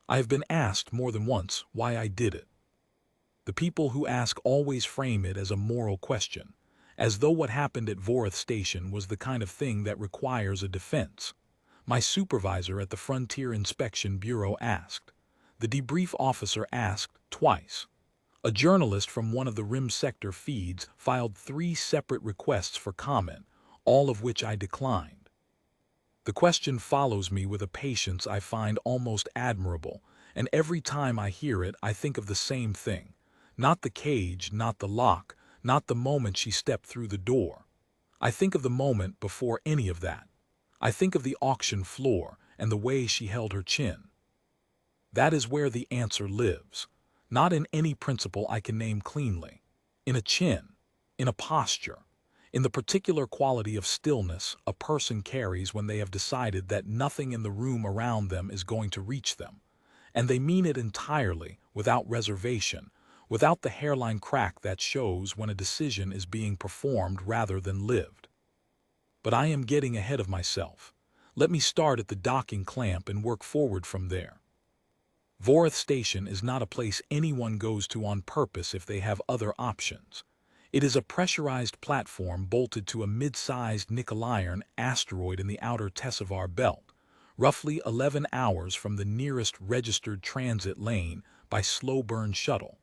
I have been asked more than once why I did it. The people who ask always frame it as a moral question, as though what happened at Vorith Station was the kind of thing that requires a defense. My supervisor at the Frontier Inspection Bureau asked. The debrief officer asked twice. A journalist from one of the RIM sector feeds filed 3 separate requests for comment, all of which I declined. The question follows me with a patience I find almost admirable, and every time I hear it I think of the same thing. Not the cage, not the lock, not the moment she stepped through the door. I think of the moment before any of that. I think of the auction floor and the way she held her chin. That is where the answer lives. Not in any principle I can name cleanly. In a chin, in a posture, in the particular quality of stillness a person carries when they have decided that nothing in the room around them is going to reach them. And they mean it entirely, without reservation, without the hairline crack that shows when a decision is being performed rather than lived. But I am getting ahead of myself. Let me start at the docking clamp and work forward from there. Vorith Station is not a place anyone goes to on purpose if they have other options. It is a pressurized platform bolted to a mid-sized nickel-iron asteroid in the outer Tessivar belt, roughly 11 hours from the nearest registered transit lane by slow-burn shuttle.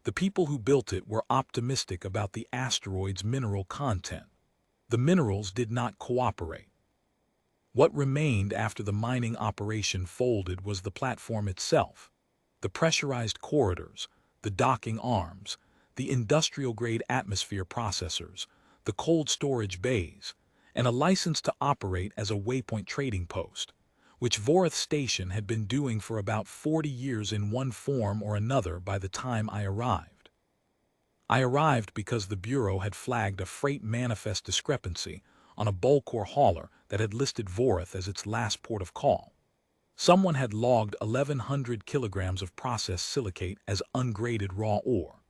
The people who built it were optimistic about the asteroid's mineral content. The minerals did not cooperate. What remained after the mining operation folded was the platform itself, the pressurized corridors, the docking arms, the industrial-grade atmosphere processors, the cold storage bays, and a license to operate as a waypoint trading post, which Vorith Station had been doing for about 40 years in one form or another by the time I arrived. I arrived because the Bureau had flagged a freight manifest discrepancy on a bulk ore hauler that had listed Vorith as its last port of call. Someone had logged 1,100 kilograms of processed silicate as ungraded raw ore,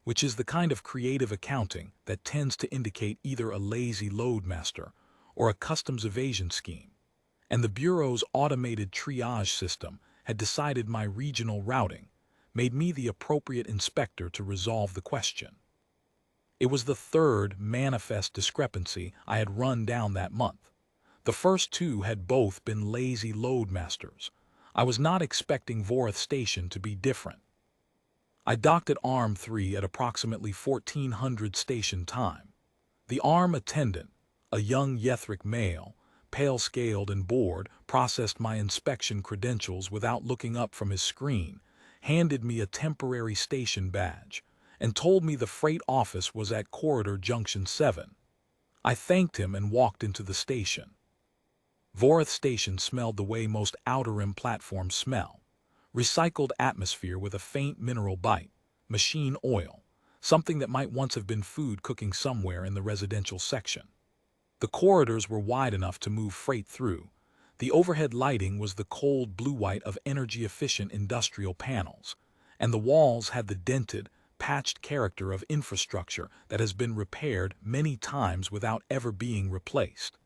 which is the kind of creative accounting that tends to indicate either a lazy loadmaster or a customs evasion scheme. And the Bureau's automated triage system had decided my regional routing, made me the appropriate inspector to resolve the question. It was the 3rd manifest discrepancy I had run down that month. The first 2 had both been lazy loadmasters. I was not expecting Vorith Station to be different. I docked at Arm 3 at approximately 1400 station time. The Arm attendant, a young Yethric male, pale-scaled and bored, processed my inspection credentials without looking up from his screen, handed me a temporary station badge, and told me the freight office was at Corridor Junction 7. I thanked him and walked into the station. Vorith Station smelled the way most outer rim platforms smell. Recycled atmosphere with a faint mineral bite, machine oil, something that might once have been food cooking somewhere in the residential section. The corridors were wide enough to move freight through. The overhead lighting was the cold blue-white of energy-efficient industrial panels, and the walls had the dented, patched character of infrastructure that has been repaired many times without ever being replaced.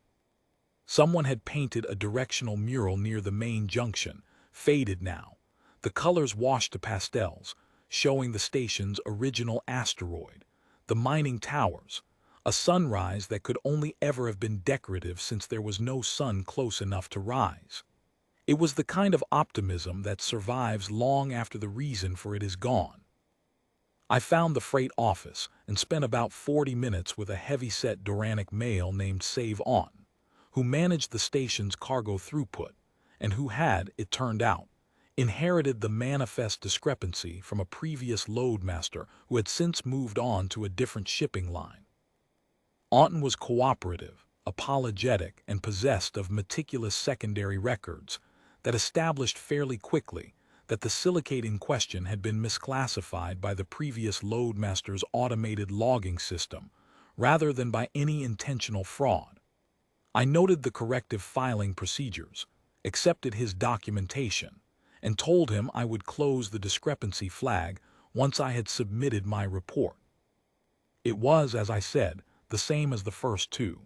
Someone had painted a directional mural near the main junction, faded now, the colors washed to pastels, showing the station's original asteroid, the mining towers, a sunrise that could only ever have been decorative since there was no sun close enough to rise. It was the kind of optimism that survives long after the reason for it is gone. I found the freight office and spent about 40 minutes with a heavy-set Duranic male named Save On, who managed the station's cargo throughput, and who had, it turned out, inherited the manifest discrepancy from a previous loadmaster who had since moved on to a different shipping line. Aunton was cooperative, apologetic, and possessed of meticulous secondary records that established fairly quickly that the silicate in question had been misclassified by the previous loadmaster's automated logging system rather than by any intentional fraud. I noted the corrective filing procedures, accepted his documentation, and told him I would close the discrepancy flag once I had submitted my report. It was, as I said, the same as the first 2.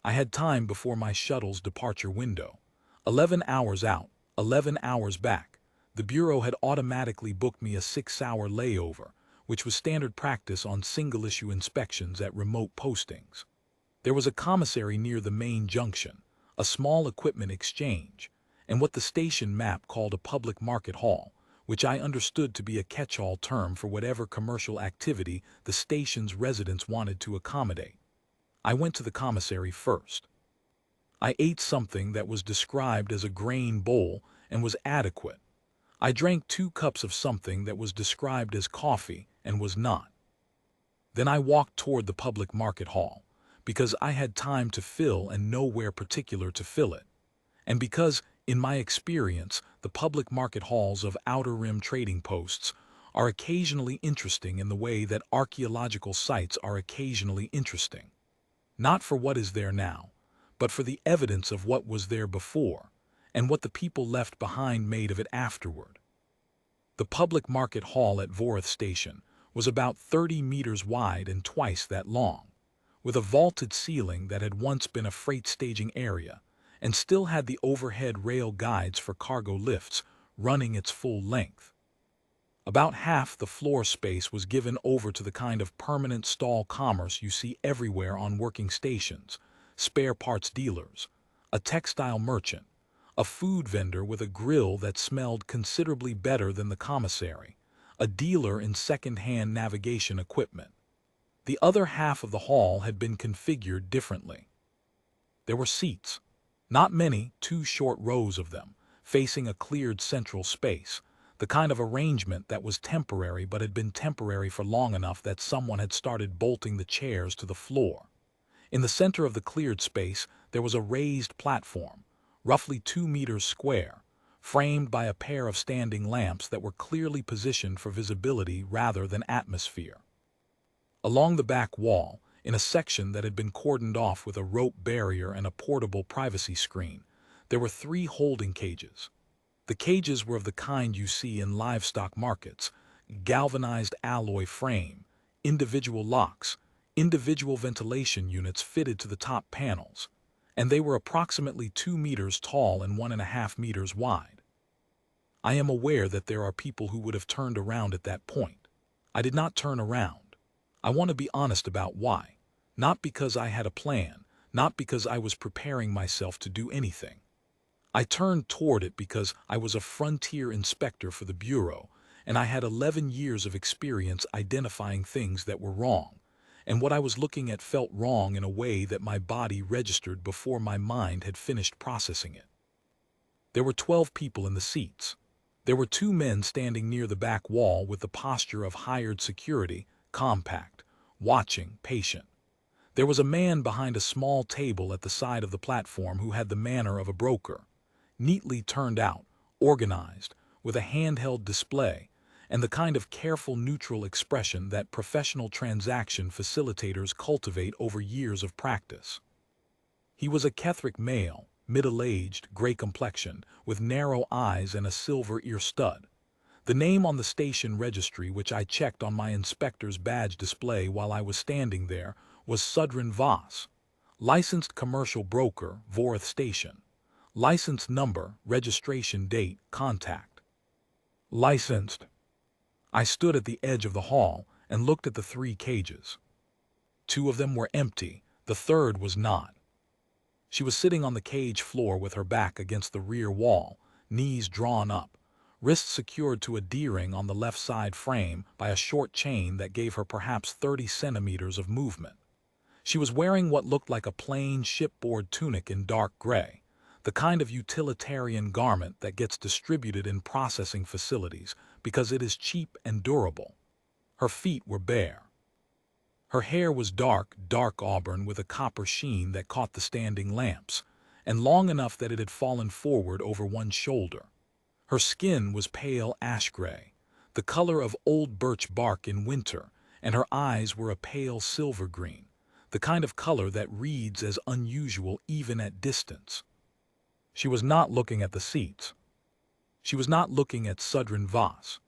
I had time before my shuttle's departure window, 11 hours out, 11 hours back, The Bureau had automatically booked me a 6-hour layover, which was standard practice on single-issue inspections at remote postings. There was a commissary near the main junction, a small equipment exchange, and what the station map called a public market hall, which I understood to be a catch-all term for whatever commercial activity the station's residents wanted to accommodate. I went to the commissary first. I ate something that was described as a grain bowl and was adequate. I drank 2 cups of something that was described as coffee and was not. Then I walked toward the public market hall, because I had time to fill and nowhere particular to fill it, and because, in my experience, the public market halls of outer rim trading posts are occasionally interesting in the way that archaeological sites are occasionally interesting. Not for what is there now, but for the evidence of what was there before, and what the people left behind made of it afterward. The public market hall at Vorth Station was about 30 meters wide and twice that long, with a vaulted ceiling that had once been a freight staging area, and still had the overhead rail guides for cargo lifts running its full length. About half the floor space was given over to the kind of permanent stall commerce you see everywhere on working stations: spare parts dealers, a textile merchant, a food vendor with a grill that smelled considerably better than the commissary, a dealer in second-hand navigation equipment. The other half of the hall had been configured differently. There were seats, not many, 2 short rows of them, facing a cleared central space, the kind of arrangement that was temporary but had been temporary for long enough that someone had started bolting the chairs to the floor. In the center of the cleared space, there was a raised platform, roughly 2 meters square, framed by a pair of standing lamps that were clearly positioned for visibility rather than atmosphere. Along the back wall, in a section that had been cordoned off with a rope barrier and a portable privacy screen, there were 3 holding cages. The cages were of the kind you see in livestock markets: galvanized alloy frame, individual locks, individual ventilation units fitted to the top panels, and they were approximately 2 meters tall and 1.5 meters wide. I am aware that there are people who would have turned around at that point. I did not turn around. I want to be honest about why. Not because I had a plan, not because I was preparing myself to do anything. I turned toward it because I was a frontier inspector for the Bureau, and I had 11 years of experience identifying things that were wrong, and what I was looking at felt wrong in a way that my body registered before my mind had finished processing it. There were 12 people in the seats. There were 2 men standing near the back wall with the posture of hired security, compact, watching, patient. There was a man behind a small table at the side of the platform who had the manner of a broker, neatly turned out, organized, with a handheld display, and the kind of careful neutral expression that professional transaction facilitators cultivate over years of practice. He was a Catholic male, middle-aged, gray-complexioned, with narrow eyes and a silver ear stud. The name on the station registry, which I checked on my inspector's badge display while I was standing there, was Sudrin Voss. Licensed commercial broker, Vorth Station. License number, registration date, contact. Licensed. I stood at the edge of the hall and looked at the 3 cages. 2 of them were empty, the 3rd was not. She was sitting on the cage floor with her back against the rear wall, knees drawn up, wrists secured to a D-ring on the left side frame by a short chain that gave her perhaps 30 centimeters of movement. She was wearing what looked like a plain shipboard tunic in dark gray, the kind of utilitarian garment that gets distributed in processing facilities because it is cheap and durable. Her feet were bare. Her hair was dark auburn with a copper sheen that caught the standing lamps, and long enough that it had fallen forward over one shoulder. Her skin was pale ash gray, the color of old birch bark in winter, and her eyes were a pale silver green, the kind of color that reads as unusual even at distance. She was not looking at the seats. She was not looking at Sudrin Voss.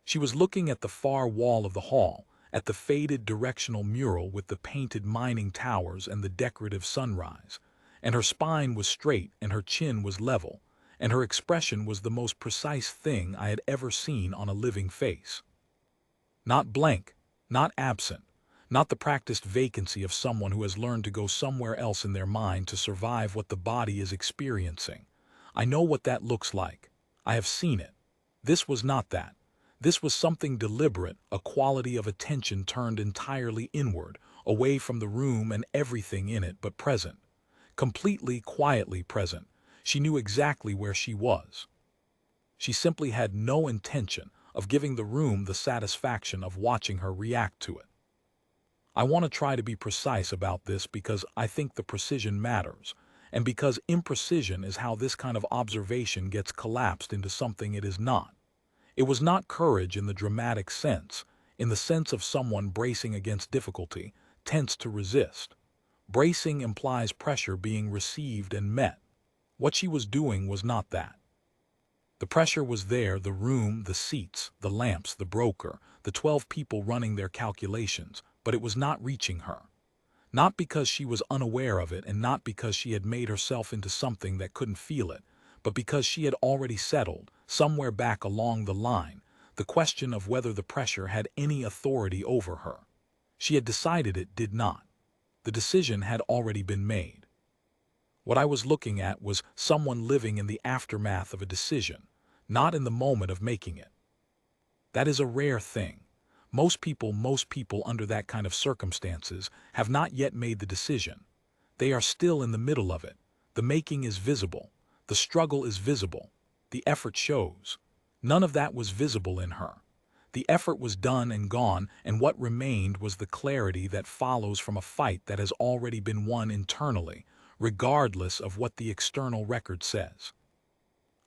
She was looking at the far wall of the hall, at the faded directional mural with the painted mining towers and the decorative sunrise, and her spine was straight and her chin was level, and her expression was the most precise thing I had ever seen on a living face. Not blank, not absent, not the practiced vacancy of someone who has learned to go somewhere else in their mind to survive what the body is experiencing. I know what that looks like. I have seen it. This was not that. This was something deliberate, a quality of attention turned entirely inward, away from the room and everything in it, but present. Completely, quietly present. She knew exactly where she was. She simply had no intention of giving the room the satisfaction of watching her react to it. I want to try to be precise about this because I think the precision matters, and because imprecision is how this kind of observation gets collapsed into something it is not. It was not courage in the dramatic sense, in the sense of someone bracing against difficulty, tense to resist. Bracing implies pressure being received and met. What she was doing was not that. The pressure was there, the room, the seats, the lamps, the broker, the 12 people running their calculations, but it was not reaching her. Not because she was unaware of it and not because she had made herself into something that couldn't feel it, but because she had already settled, somewhere back along the line, the question of whether the pressure had any authority over her. She had decided it did not. The decision had already been made. What I was looking at was someone living in the aftermath of a decision, not in the moment of making it. That is a rare thing. Most people under that kind of circumstances have not yet made the decision. They are still in the middle of it. The making is visible. The struggle is visible. The effort shows. None of that was visible in her. The effort was done and gone, and what remained was the clarity that follows from a fight that has already been won internally, regardless of what the external record says.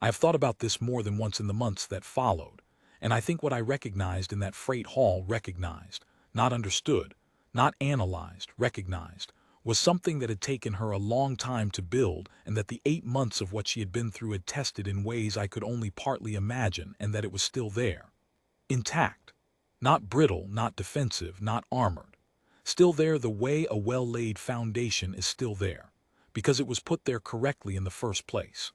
I have thought about this more than once in the months that followed, and I think what I recognized in that freight hall recognized, not understood, not analyzed, recognized, was something that had taken her a long time to build and that the 8 months of what she had been through had tested in ways I could only partly imagine, and that it was still there. Intact. Not brittle, not defensive, not armored. Still there the way a well-laid foundation is still there, because it was put there correctly in the first place.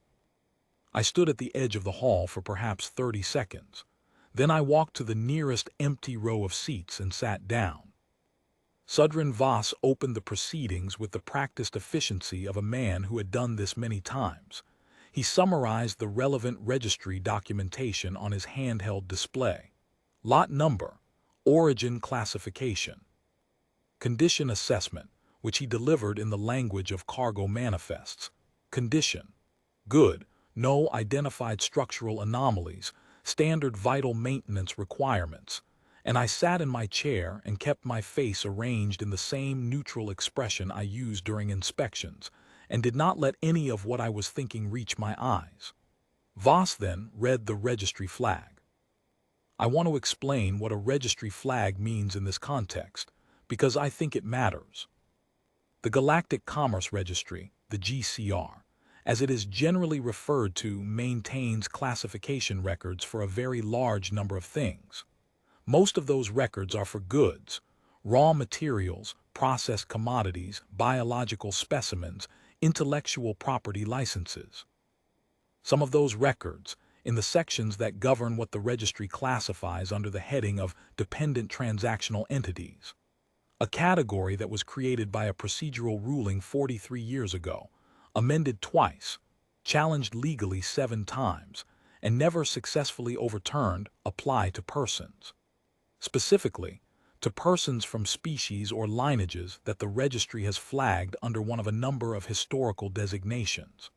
I stood at the edge of the hall for perhaps 30 seconds. Then I walked to the nearest empty row of seats and sat down. Sudrin Voss opened the proceedings with the practiced efficiency of a man who had done this many times. He summarized the relevant registry documentation on his handheld display. Lot number, origin classification. Condition assessment, which he delivered in the language of cargo manifests. Condition. Good, no identified structural anomalies, standard vital maintenance requirements. And I sat in my chair and kept my face arranged in the same neutral expression I used during inspections, and did not let any of what I was thinking reach my eyes. Voss then read the registry flag. I want to explain what a registry flag means in this context, because I think it matters. The Galactic Commerce Registry, the GCR, as it is generally referred to, maintains classification records for a very large number of things. Most of those records are for goods, raw materials, processed commodities, biological specimens, intellectual property licenses. Some of those records, in the sections that govern what the registry classifies under the heading of dependent transactional entities, a category that was created by a procedural ruling 43 years ago, amended twice, challenged legally 7 times, and never successfully overturned, apply to persons. Specifically, to persons from species or lineages that the registry has flagged under one of a number of historical designations.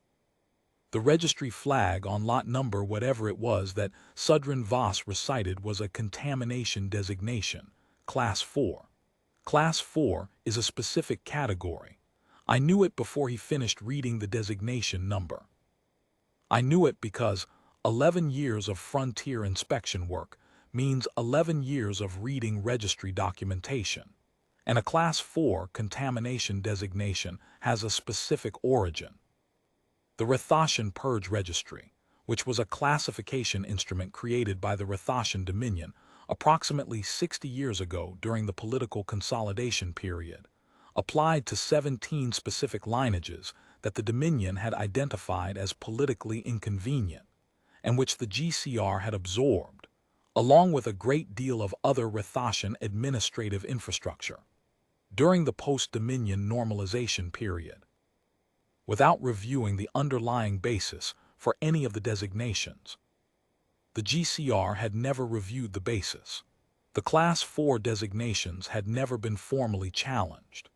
The registry flag on lot number whatever it was that Sudrin Voss recited was a contamination designation, Class 4. Class 4 is a specific category. I knew it before he finished reading the designation number. I knew it because 11 years of frontier inspection work means 11 years of reading registry documentation, and a Class 4 contamination designation has a specific origin. The Rathosian Purge Registry, which was a classification instrument created by the Rathosian Dominion approximately 60 years ago during the political consolidation period, applied to 17 specific lineages that the Dominion had identified as politically inconvenient, and which the GCR had absorbed, along with a great deal of other Rathasian administrative infrastructure, during the post-Dominion normalization period, without reviewing the underlying basis for any of the designations. The GCR had never reviewed the basis. The Class 4 designations had never been formally challenged.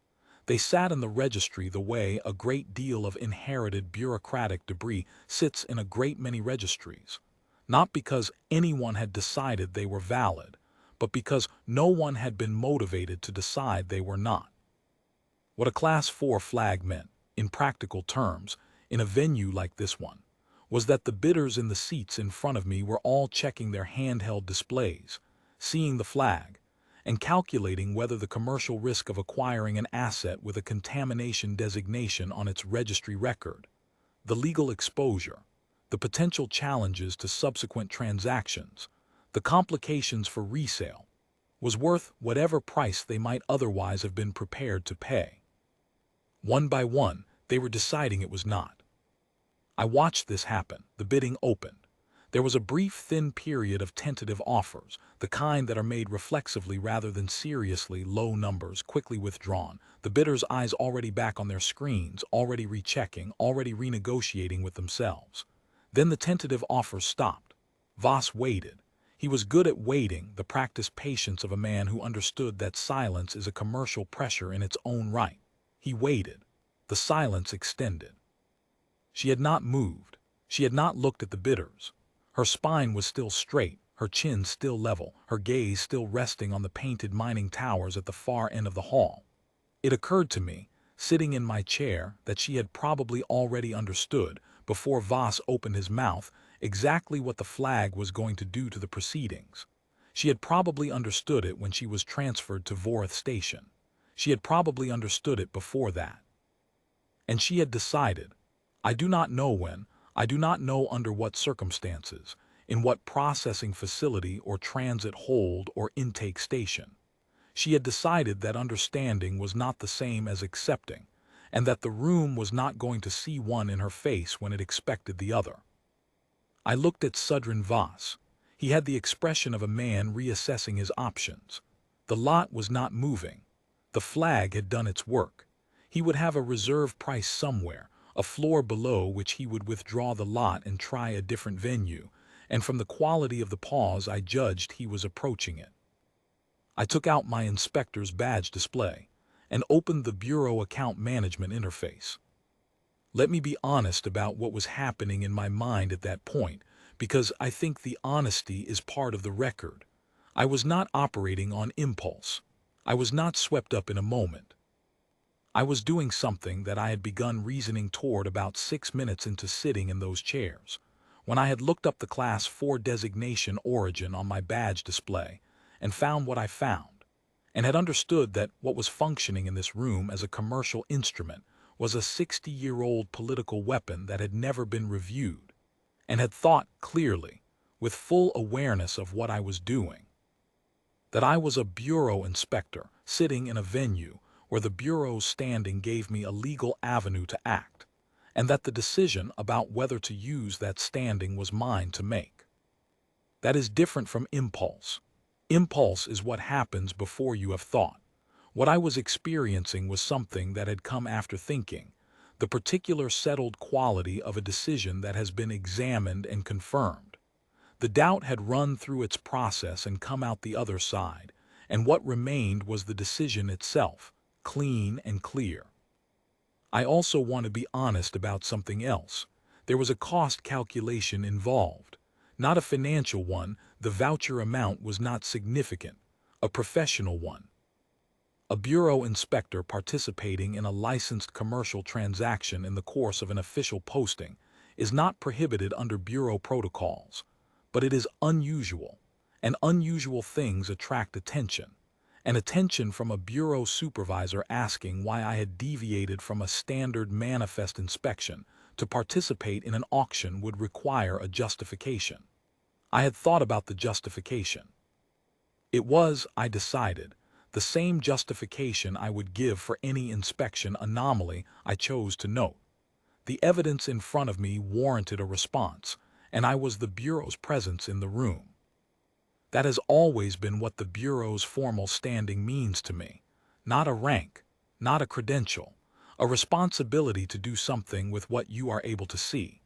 They sat in the registry the way a great deal of inherited bureaucratic debris sits in a great many registries, not because anyone had decided they were valid, but because no one had been motivated to decide they were not. What a Class 4 flag meant, in practical terms, in a venue like this one, was that the bidders in the seats in front of me were all checking their handheld displays, seeing the flag, and calculating whether the commercial risk of acquiring an asset with a contamination designation on its registry record, the legal exposure, the potential challenges to subsequent transactions, the complications for resale, was worth whatever price they might otherwise have been prepared to pay. One by one, they were deciding it was not. I watched this happen. The bidding opened. There was a brief, thin period of tentative offers, the kind that are made reflexively rather than seriously, low numbers, quickly withdrawn, the bidders' eyes already back on their screens, already rechecking, already renegotiating with themselves. Then the tentative offers stopped. Voss waited. He was good at waiting, the practiced patience of a man who understood that silence is a commercial pressure in its own right. He waited. The silence extended. She had not moved. She had not looked at the bidders. Her spine was still straight, her chin still level, her gaze still resting on the painted mining towers at the far end of the hall. It occurred to me, sitting in my chair, that she had probably already understood, before Voss opened his mouth, exactly what the flag was going to do to the proceedings. She had probably understood it when she was transferred to Vorth Station. She had probably understood it before that. And she had decided, I do not know when, I do not know under what circumstances, in what processing facility or transit hold or intake station. She had decided that understanding was not the same as accepting, and that the room was not going to see one in her face when it expected the other. I looked at Sudrin Voss. He had the expression of a man reassessing his options. The lot was not moving. The flag had done its work. He would have a reserve price somewhere, a floor below which he would withdraw the lot and try a different venue, and from the quality of the pause I judged he was approaching it. I took out my inspector's badge display and opened the Bureau Account Management interface. Let me be honest about what was happening in my mind at that point, because I think the honesty is part of the record. I was not operating on impulse. I was not swept up in a moment. I was doing something that I had begun reasoning toward about 6 minutes into sitting in those chairs, when I had looked up the Class 4 designation origin on my badge display and found what I found, and had understood that what was functioning in this room as a commercial instrument was a 60-year-old political weapon that had never been reviewed, and had thought clearly, with full awareness of what I was doing. That I was a bureau inspector sitting in a venue where the bureau's standing gave me a legal avenue to act, and that the decision about whether to use that standing was mine to make. That is different from impulse. Impulse is what happens before you have thought. What I was experiencing was something that had come after thinking, the particular settled quality of a decision that has been examined and confirmed. The doubt had run through its process and come out the other side, and what remained was the decision itself, clean and clear. I also want to be honest about something else. There was a cost calculation involved. Not a financial one, the voucher amount was not significant, a professional one. A bureau inspector participating in a licensed commercial transaction in the course of an official posting is not prohibited under bureau protocols, but it is unusual, and unusual things attract attention. And attention from a bureau supervisor asking why I had deviated from a standard manifest inspection to participate in an auction would require a justification. I had thought about the justification. It was, I decided, the same justification I would give for any inspection anomaly I chose to note. The evidence in front of me warranted a response, and I was the Bureau's presence in the room. That has always been what the Bureau's formal standing means to me. Not a rank, not a credential, a responsibility to do something with what you are able to see.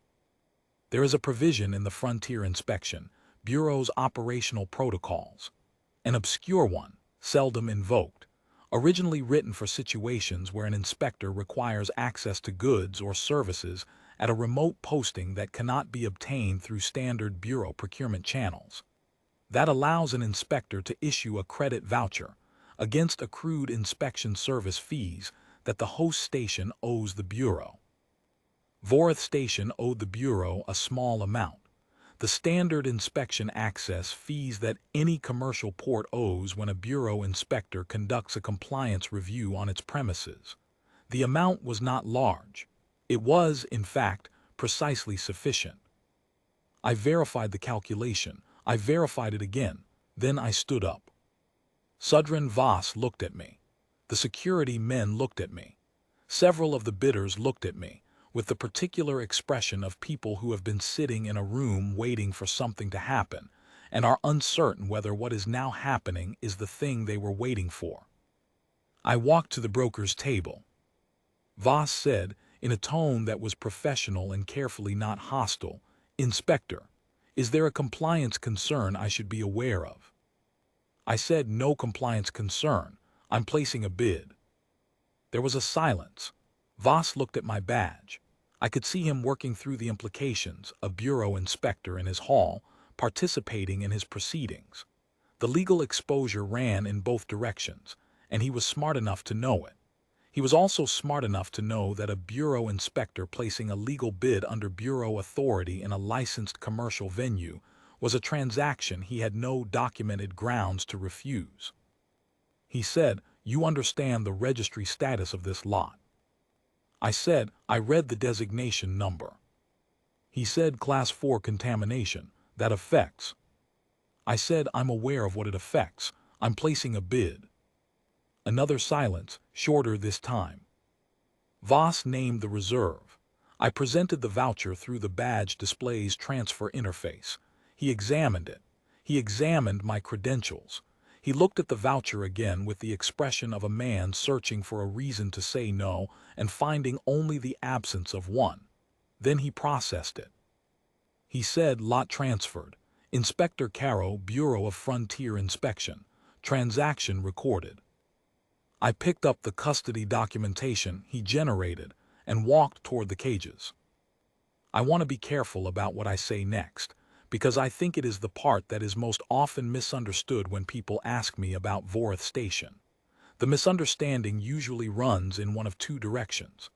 There is a provision in the Frontier Inspection Bureau's operational protocols, an obscure one, seldom invoked, originally written for situations where an inspector requires access to goods or services at a remote posting that cannot be obtained through standard Bureau procurement channels. That allows an inspector to issue a credit voucher against accrued inspection service fees that the host station owes the Bureau. Vorth Station owed the Bureau a small amount, the standard inspection access fees that any commercial port owes when a Bureau inspector conducts a compliance review on its premises. The amount was not large. It was, in fact, precisely sufficient. I verified the calculation. I verified it again. Then I stood up. Sudrin Voss looked at me. The security men looked at me. Several of the bidders looked at me, with the particular expression of people who have been sitting in a room waiting for something to happen and are uncertain whether what is now happening is the thing they were waiting for. I walked to the broker's table. Voss said, in a tone that was professional and carefully not hostile, "Inspector, is there a compliance concern I should be aware of?" I said, "No compliance concern. I'm placing a bid." There was a silence. Voss looked at my badge. I could see him working through the implications, a Bureau inspector in his hall, participating in his proceedings. The legal exposure ran in both directions, and he was smart enough to know it. He was also smart enough to know that a Bureau inspector placing a legal bid under Bureau authority in a licensed commercial venue was a transaction he had no documented grounds to refuse. He said, "You understand the registry status of this lot?" I said, "I read the designation number." He said, "Class 4 contamination. That affects." I said, "I'm aware of what it affects. I'm placing a bid." Another silence, shorter this time. Voss named the reserve. I presented the voucher through the badge display's transfer interface. He examined it. He examined my credentials. He looked at the voucher again with the expression of a man searching for a reason to say no and finding only the absence of one. Then he processed it. He said, "Lot transferred. Inspector Caro, Bureau of Frontier Inspection. Transaction recorded." I picked up the custody documentation he generated and walked toward the cages. I want to be careful about what I say next, because I think it is the part that is most often misunderstood when people ask me about Vorth Station. The misunderstanding usually runs in one of two directions.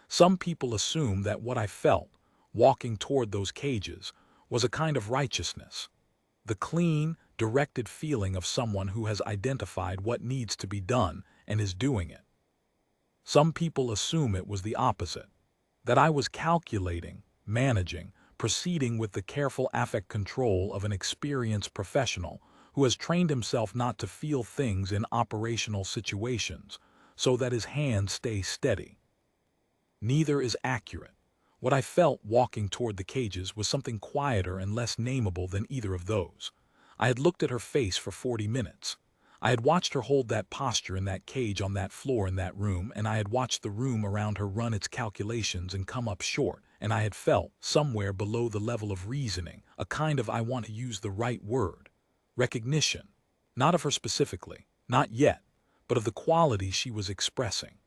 Some people assume that what I felt, walking toward those cages, was a kind of righteousness. The clean, directed feeling of someone who has identified what needs to be done and is doing it. Some people assume it was the opposite, that I was calculating, managing, proceeding with the careful affect control of an experienced professional who has trained himself not to feel things in operational situations so that his hands stay steady. Neither is accurate. What I felt walking toward the cages was something quieter and less nameable than either of those. I had looked at her face for 40 minutes. I had watched her hold that posture in that cage on that floor in that room, and I had watched the room around her run its calculations and come up short, and I had felt, somewhere below the level of reasoning, a kind of, I want to use the right word, recognition. Not of her specifically, not yet, but of the quality she was expressing.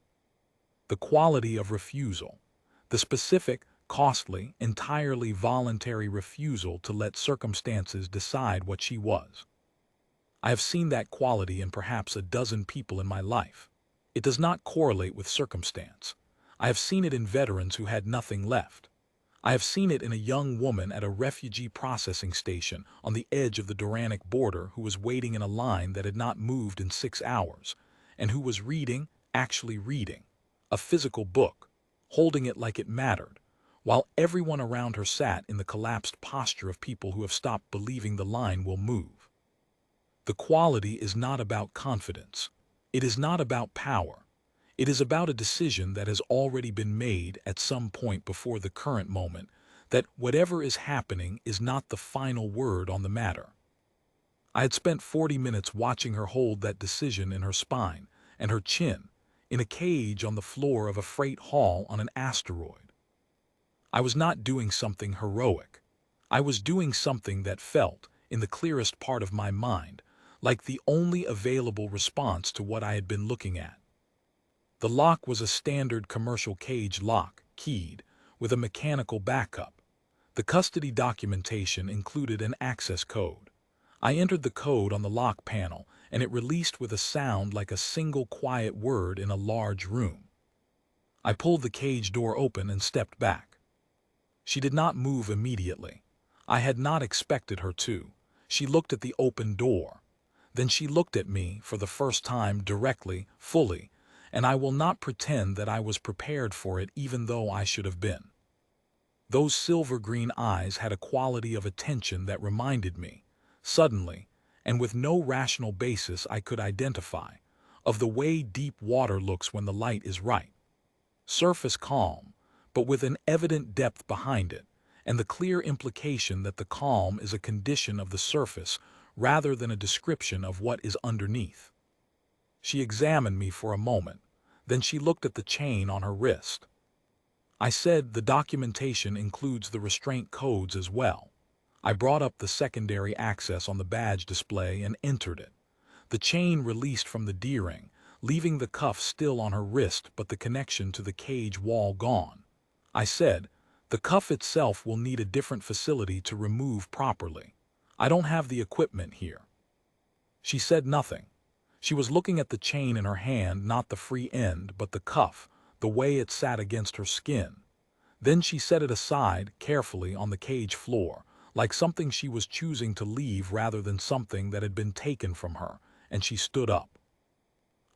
The quality of refusal. The specific, costly, entirely voluntary refusal to let circumstances decide what she was. I have seen that quality in perhaps a dozen people in my life. It does not correlate with circumstance. I have seen it in veterans who had nothing left. I have seen it in a young woman at a refugee processing station on the edge of the Duranic border who was waiting in a line that had not moved in 6 hours, and who was reading, actually reading, a physical book, holding it like it mattered, while everyone around her sat in the collapsed posture of people who have stopped believing the line will move. The quality is not about confidence. It is not about power. It is about a decision that has already been made at some point before the current moment, that whatever is happening is not the final word on the matter. I had spent 40 minutes watching her hold that decision in her spine and her chin, in a cage on the floor of a freight hall on an asteroid. I was not doing something heroic. I was doing something that felt, in the clearest part of my mind, like the only available response to what I had been looking at. The lock was a standard commercial cage lock, keyed, with a mechanical backup. The custody documentation included an access code. I entered the code on the lock panel, and it released with a sound like a single quiet word in a large room. I pulled the cage door open and stepped back. She did not move immediately. I had not expected her to. She looked at the open door. Then she looked at me for the first time directly, fully, and I will not pretend that I was prepared for it even though I should have been. Those silver-green eyes had a quality of attention that reminded me, suddenly, and with no rational basis I could identify, of the way deep water looks when the light is right. Surface calm, but with an evident depth behind it, and the clear implication that the calm is a condition of the surface rather than a description of what is underneath. She examined me for a moment, then she looked at the chain on her wrist. I said the documentation includes the restraint codes as well. I brought up the secondary access on the badge display and entered it. The chain released from the D-ring, leaving the cuff still on her wrist but the connection to the cage wall gone. I said, the cuff itself will need a different facility to remove properly. I don't have the equipment here. She said nothing. She was looking at the chain in her hand, not the free end, but the cuff, the way it sat against her skin. Then she set it aside, carefully, on the cage floor, like something she was choosing to leave rather than something that had been taken from her, and she stood up.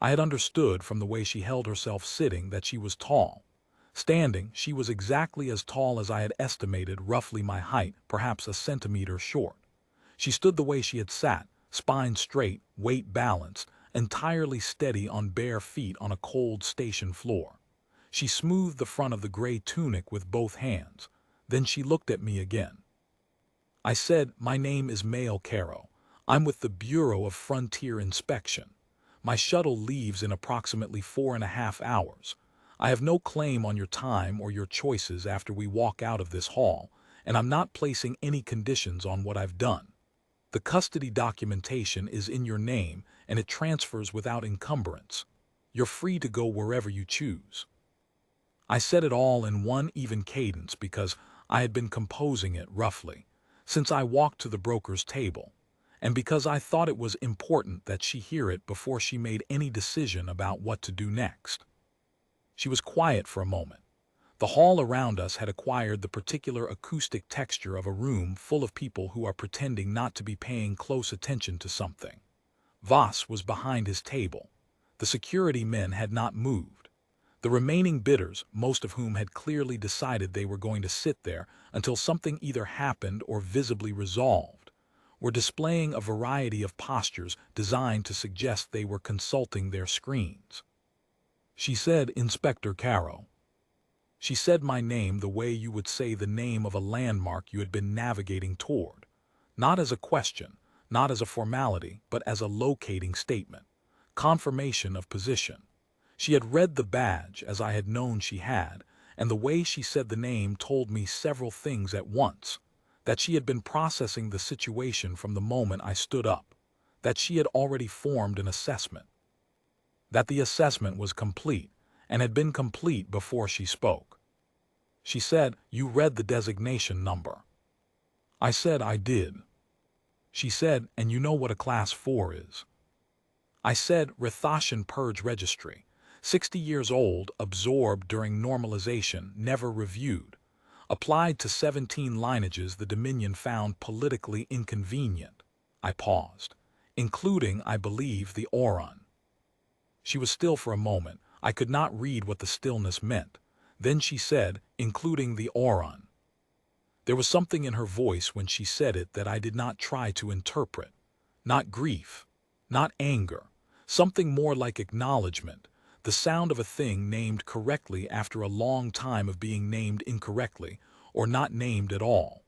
I had understood from the way she held herself sitting that she was tall. Standing, she was exactly as tall as I had estimated, roughly my height, perhaps a centimeter short. She stood the way she had sat, spine straight, weight balanced, entirely steady on bare feet on a cold station floor. She smoothed the front of the gray tunic with both hands. Then she looked at me again. I said, my name is Mail Caro. I'm with the Bureau of Frontier Inspection. My shuttle leaves in approximately 4.5 hours. I have no claim on your time or your choices after we walk out of this hall, and I'm not placing any conditions on what I've done. The custody documentation is in your name, and it transfers without encumbrance. You're free to go wherever you choose. I said it all in one even cadence because I had been composing it roughly, since I walked to the broker's table, and because I thought it was important that she hear it before she made any decision about what to do next. She was quiet for a moment. The hall around us had acquired the particular acoustic texture of a room full of people who are pretending not to be paying close attention to something. Voss was behind his table. The security men had not moved. The remaining bidders, most of whom had clearly decided they were going to sit there until something either happened or visibly resolved, were displaying a variety of postures designed to suggest they were consulting their screens. She said, Inspector Caro. She said my name the way you would say the name of a landmark you had been navigating toward, not as a question, not as a formality, but as a locating statement, confirmation of position. She had read the badge as I had known she had, and the way she said the name told me several things at once. That she had been processing the situation from the moment I stood up, that she had already formed an assessment, that the assessment was complete and had been complete before she spoke. She said, you read the designation number. I said I did. She said, and you know what a Class 4 is? I said, Rethashian Purge Registry. 60 years old, absorbed during normalization, never reviewed. Applied to 17 lineages the Dominion found politically inconvenient. I paused. Including, I believe, the Oron. She was still for a moment. I could not read what the stillness meant. Then she said, including the Oron. There was something in her voice when she said it that I did not try to interpret. Not grief, not anger, something more like acknowledgement, the sound of a thing named correctly after a long time of being named incorrectly, or not named at all.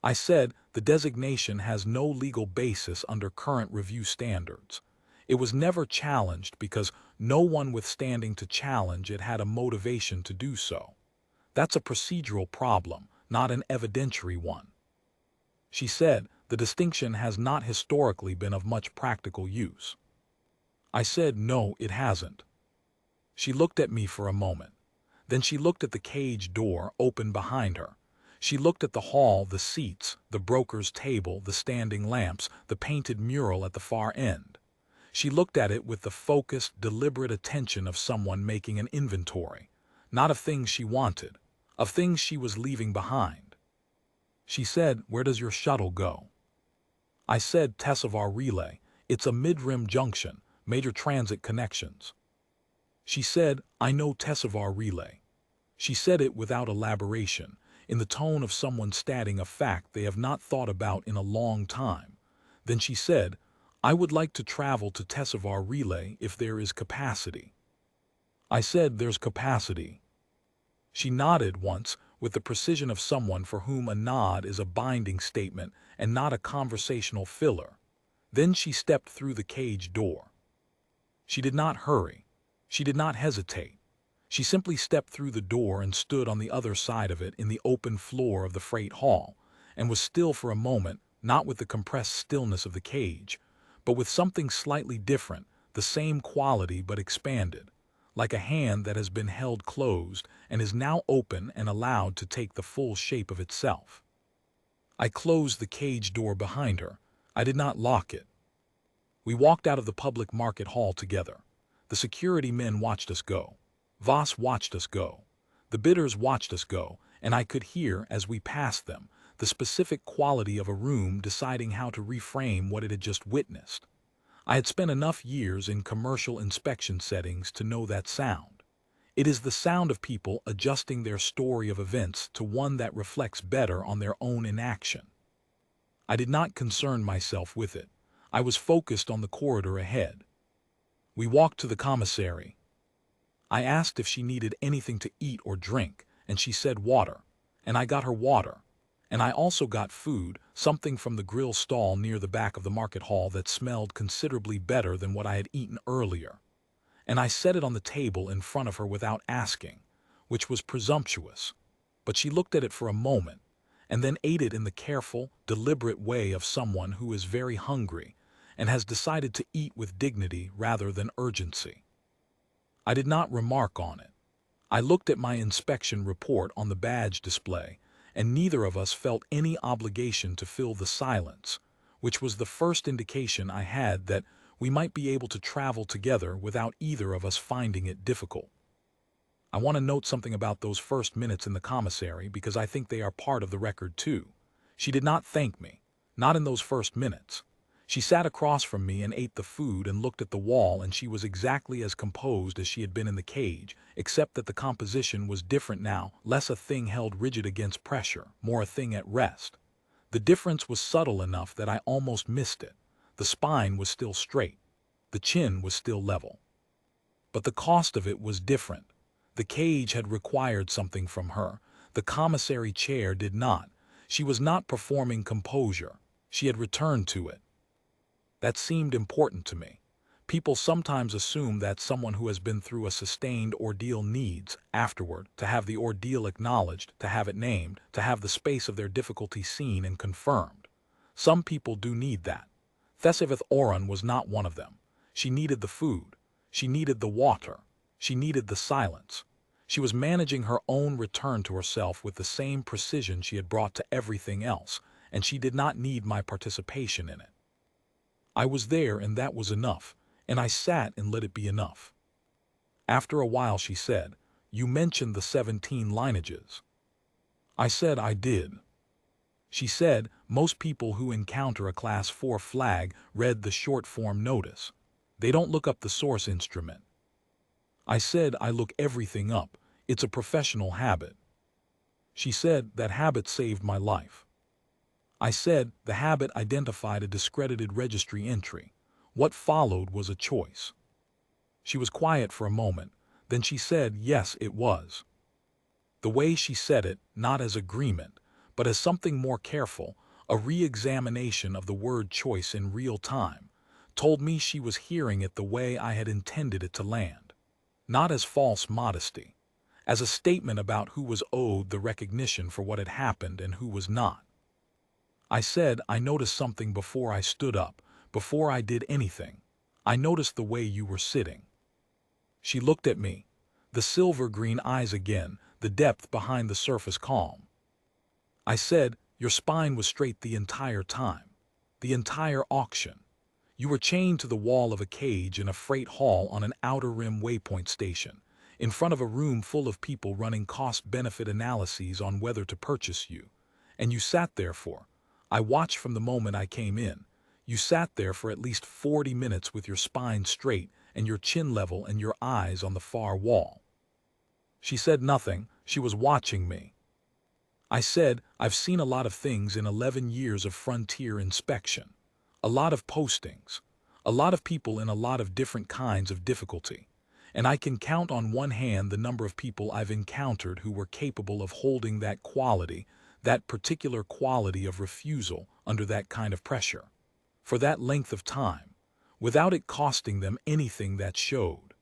I said the designation has no legal basis under current review standards. It was never challenged because no one withstanding to challenge it had a motivation to do so. That's a procedural problem, not an evidentiary one. She said the distinction has not historically been of much practical use. I said no, it hasn't. She looked at me for a moment. Then she looked at the cage door open behind her. She looked at the hall, the seats, the broker's table, the standing lamps, the painted mural at the far end. She looked at it with the focused, deliberate attention of someone making an inventory, not of things she wanted, of things she was leaving behind. She said, "Where does your shuttle go?" I said, "Tessevar Relay. It's a mid-rim junction, major transit connections." She said, "I know Tessevar Relay." She said it without elaboration, in the tone of someone stating a fact they have not thought about in a long time. Then she said, "I would like to travel to Tessevar Relay if there is capacity." I said, "There's capacity." She nodded once with the precision of someone for whom a nod is a binding statement and not a conversational filler. Then she stepped through the cage door. She did not hurry. She did not hesitate. She simply stepped through the door and stood on the other side of it in the open floor of the freight hall, and was still for a moment, not with the compressed stillness of the cage, but with something slightly different, the same quality but expanded, like a hand that has been held closed and is now open and allowed to take the full shape of itself. I closed the cage door behind her. I did not lock it. We walked out of the public market hall together. The security men watched us go. Voss watched us go. The bidders watched us go, and I could hear, as we passed them, the specific quality of a room deciding how to reframe what it had just witnessed. I had spent enough years in commercial inspection settings to know that sound. It is the sound of people adjusting their story of events to one that reflects better on their own inaction. I did not concern myself with it. I was focused on the corridor ahead. We walked to the commissary. I asked if she needed anything to eat or drink, and she said water, and I got her water. And I also got food, something from the grill stall near the back of the market hall that smelled considerably better than what I had eaten earlier. And I set it on the table in front of her without asking, which was presumptuous. But she looked at it for a moment, and then ate it in the careful, deliberate way of someone who is very hungry and has decided to eat with dignity rather than urgency. I did not remark on it. I looked at my inspection report on the badge display, and neither of us felt any obligation to fill the silence, which was the first indication I had that we might be able to travel together without either of us finding it difficult. I want to note something about those first minutes in the commissary because I think they are part of the record too. She did not thank me, not in those first minutes. She sat across from me and ate the food and looked at the wall, and she was exactly as composed as she had been in the cage, except that the composition was different now, less a thing held rigid against pressure, more a thing at rest. The difference was subtle enough that I almost missed it. The spine was still straight. The chin was still level. But the cost of it was different. The cage had required something from her. The commissary chair did not. She was not performing composure. She had returned to it. That seemed important to me. People sometimes assume that someone who has been through a sustained ordeal needs, afterward, to have the ordeal acknowledged, to have it named, to have the space of their difficulty seen and confirmed. Some people do need that. Thesavith Oran was not one of them. She needed the food. She needed the water. She needed the silence. She was managing her own return to herself with the same precision she had brought to everything else, and she did not need my participation in it. I was there, and that was enough, and I sat and let it be enough. After a while she said, "You mentioned the 17 lineages." I said I did. She said, "Most people who encounter a Class 4 flag read the short-form notice. They don't look up the source instrument." I said, "I look everything up. It's a professional habit." She said, "That habit saved my life." I said, "The habit identified a discredited registry entry. What followed was a choice." She was quiet for a moment, then she said yes, it was. The way she said it, not as agreement, but as something more careful, a re-examination of the word choice in real time, told me she was hearing it the way I had intended it to land. Not as false modesty, as a statement about who was owed the recognition for what had happened and who was not. I said, I noticed something before I stood up, before I did anything. I noticed the way you were sitting. She looked at me, the silver-green eyes again, the depth behind the surface calm. I said, your spine was straight the entire time, the entire auction. You were chained to the wall of a cage in a freight hall on an outer rim waypoint station, in front of a room full of people running cost-benefit analyses on whether to purchase you. And you sat there for, I watched from the moment I came in, you sat there for at least 40 minutes with your spine straight and your chin level and your eyes on the far wall. She said nothing, she was watching me. I said, I've seen a lot of things in 11 years of frontier inspection. A lot of postings. A lot of people in a lot of different kinds of difficulty. And I can count on one hand the number of people I've encountered who were capable of holding that quality, that particular quality of refusal under that kind of pressure, for that length of time, without it costing them anything that showed.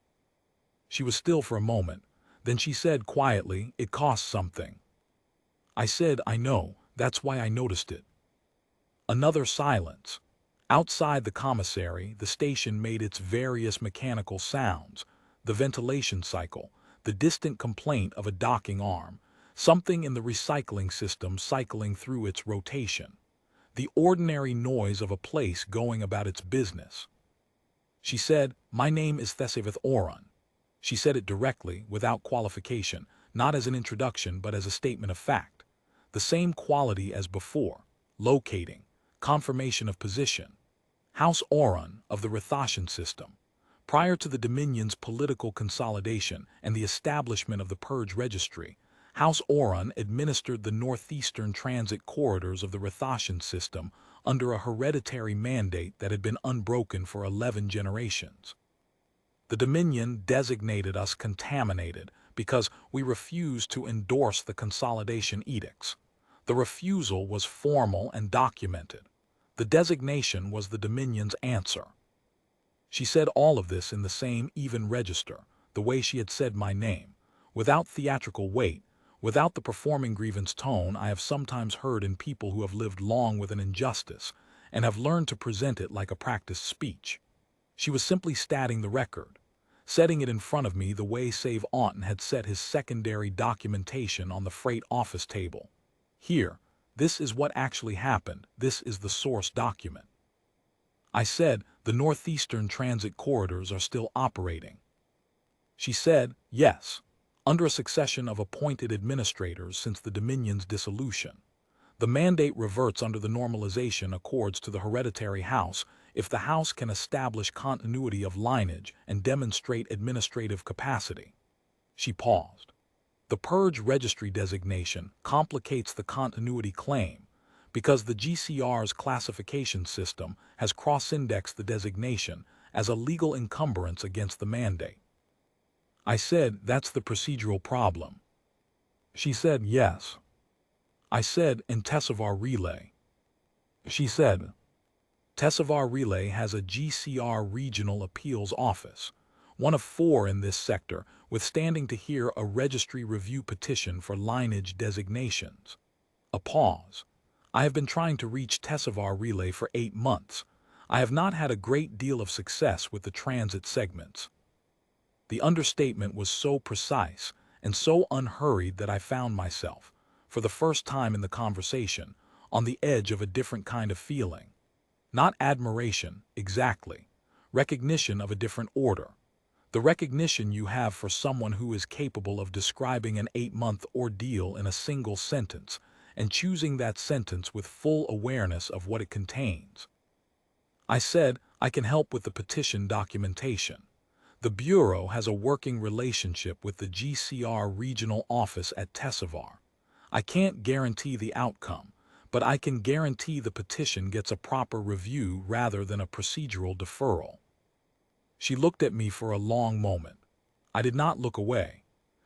She was still for a moment, then she said quietly, it costs something. I said, I know, that's why I noticed it. Another silence. Outside the commissary, the station made its various mechanical sounds, the ventilation cycle, the distant complaint of a docking arm, something in the recycling system cycling through its rotation, the ordinary noise of a place going about its business. She said, my name is Thesavith Oron. She said it directly, without qualification, not as an introduction but as a statement of fact. The same quality as before, locating, confirmation of position. House Oron of the Rithoshan system. Prior to the Dominion's political consolidation and the establishment of the Purge Registry, House Oron administered the northeastern transit corridors of the Rithoshan system under a hereditary mandate that had been unbroken for 11 generations. The Dominion designated us contaminated because we refused to endorse the consolidation edicts. The refusal was formal and documented. The designation was the Dominion's answer. She said all of this in the same even register, the way she had said my name, without theatrical weight, without the performing grievance tone I have sometimes heard in people who have lived long with an injustice and have learned to present it like a practiced speech. She was simply stating the record, setting it in front of me the way Save Aunton had set his secondary documentation on the freight office table. Here, this is what actually happened, this is the source document. I said, the northeastern transit corridors are still operating. She said, yes, under a succession of appointed administrators since the Dominion's dissolution. The mandate reverts under the normalization accords to the hereditary house if the house can establish continuity of lineage and demonstrate administrative capacity. She paused. The Purge Registry designation complicates the continuity claim because the GCR's classification system has cross-indexed the designation as a legal encumbrance against the mandate. I said, that's the procedural problem. She said, yes. I said, and Tessavar Relay. She said, Tessavar Relay has a GCR regional appeals office, one of 4 in this sector, withstanding to hear a registry review petition for lineage designations. A pause. I have been trying to reach Tessavar Relay for 8 months. I have not had a great deal of success with the transit segments. The understatement was so precise and so unhurried that I found myself, for the first time in the conversation, on the edge of a different kind of feeling. Not admiration, exactly. Recognition of a different order. The recognition you have for someone who is capable of describing an 8-month ordeal in a single sentence and choosing that sentence with full awareness of what it contains. I said, I can help with the petition documentation. The Bureau has a working relationship with the GCR regional office at Tessavar. I can't guarantee the outcome, but I can guarantee the petition gets a proper review rather than a procedural deferral. She looked at me for a long moment. I did not look away.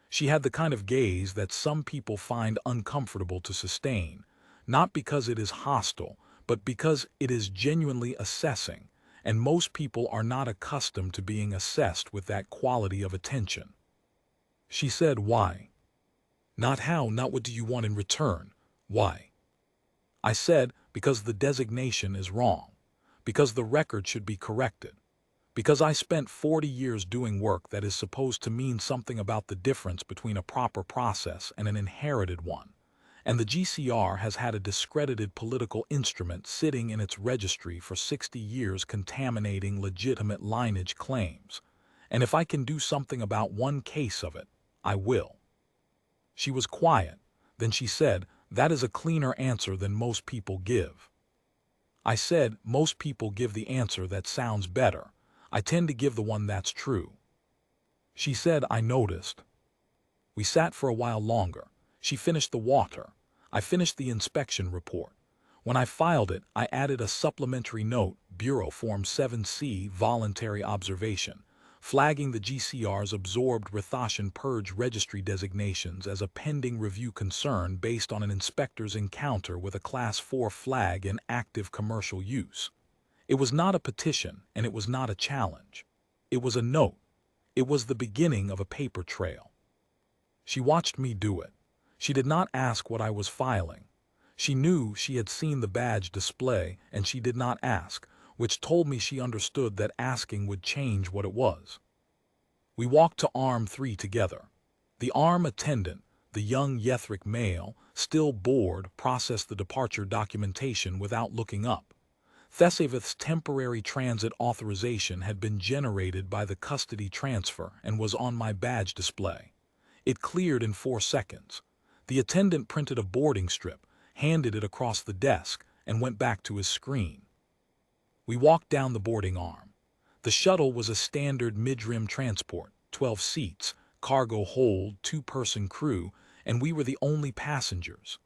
She had the kind of gaze that some people find uncomfortable to sustain, not because it is hostile, but because it is genuinely assessing, and most people are not accustomed to being assessed with that quality of attention. She said, "Why?" Not how, not what do you want in return. Why? I said, because the designation is wrong, because the record should be corrected, because I spent 40 years doing work that is supposed to mean something about the difference between a proper process and an inherited one, and the GCR has had a discredited political instrument sitting in its registry for 60 years contaminating legitimate lineage claims, and if I can do something about one case of it, I will. She was quiet. Then she said, "That is a cleaner answer than most people give." I said, "Most people give the answer that sounds better. I tend to give the one that's true." She said, "I noticed." We sat for a while longer. She finished the water. I finished the inspection report. When I filed it, I added a supplementary note, Bureau Form 7C, Voluntary Observation, flagging the GCR's absorbed Rithoshan Purge registry designations as a pending review concern based on an inspector's encounter with a Class 4 flag in active commercial use. It was not a petition, and it was not a challenge. It was a note. It was the beginning of a paper trail. She watched me do it. She did not ask what I was filing. She knew she had seen the badge display, and she did not ask, which told me she understood that asking would change what it was. We walked to Arm 3 together. The arm attendant, the young Yethric male, still bored, processed the departure documentation without looking up. Thesavith's temporary transit authorization had been generated by the custody transfer and was on my badge display. It cleared in 4 seconds. The attendant printed a boarding strip, handed it across the desk, and went back to his screen. We walked down the boarding arm. The shuttle was a standard mid-rim transport, 12 seats, cargo hold, 2-person crew, and we were the only passengers.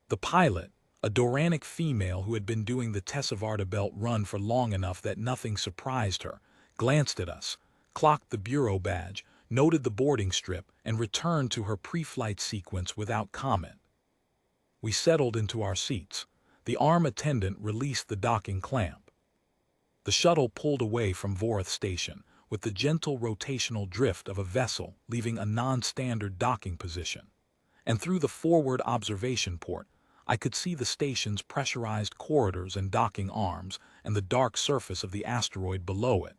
The pilot, a Doranic female who had been doing the Tessavarda Belt run for long enough that nothing surprised her, glanced at us, clocked the bureau badge, noted the boarding strip, and returned to her pre-flight sequence without comment. We settled into our seats. The arm attendant released the docking clamp. The shuttle pulled away from Vorith Station with the gentle rotational drift of a vessel leaving a non-standard docking position. And through the forward observation port, I could see the station's pressurized corridors and docking arms and the dark surface of the asteroid below it,